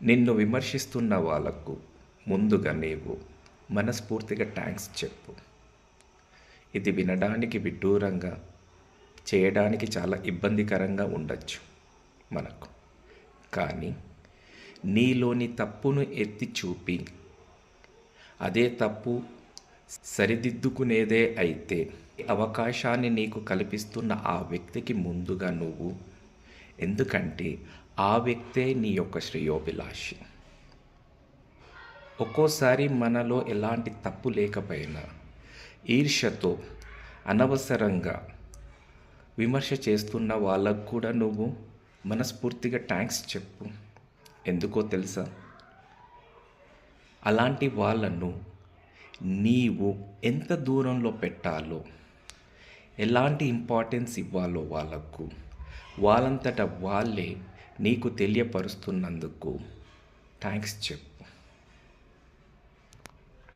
నిన్ను విమర్శిస్తున్న వాళ్ళకు ముందుగా నీవు మనస్ఫూర్తిగా థ్యాంక్స్ చెప్పు. ఇది వినడానికి విడ్డూరంగా, చేయడానికి చాలా ఇబ్బందికరంగా ఉండొచ్చు మనకు. కానీ నీలోని తప్పును ఎత్తి చూపి అదే తప్పు సరిదిద్దుకునేదే అయితే అవకాశాన్ని నీకు కల్పిస్తున్న ఆ వ్యక్తికి ముందుగా నువ్వు, ఎందుకంటే ఆ వ్యక్తే నీ యొక్క శ్రేయోభిలాషి. ఒక్కోసారి మనలో ఎలాంటి తప్పు లేకపోయినా ఈర్ష్యతో అనవసరంగా విమర్శ చేస్తున్న వాళ్ళకు కూడా నువ్వు మనస్ఫూర్తిగా థ్యాంక్స్ చెప్పు. ఎందుకో తెలుసా? అలాంటి వాళ్ళను నీవు ఎంత దూరంలో పెట్టాలో, ఎలాంటి ఇంపార్టెన్స్ ఇవ్వాలో వాళ్ళకు వాళ్ళంతట వాళ్ళే నీకు తెలియపరుస్తున్నందుకు థ్యాంక్స్ చెప్పు.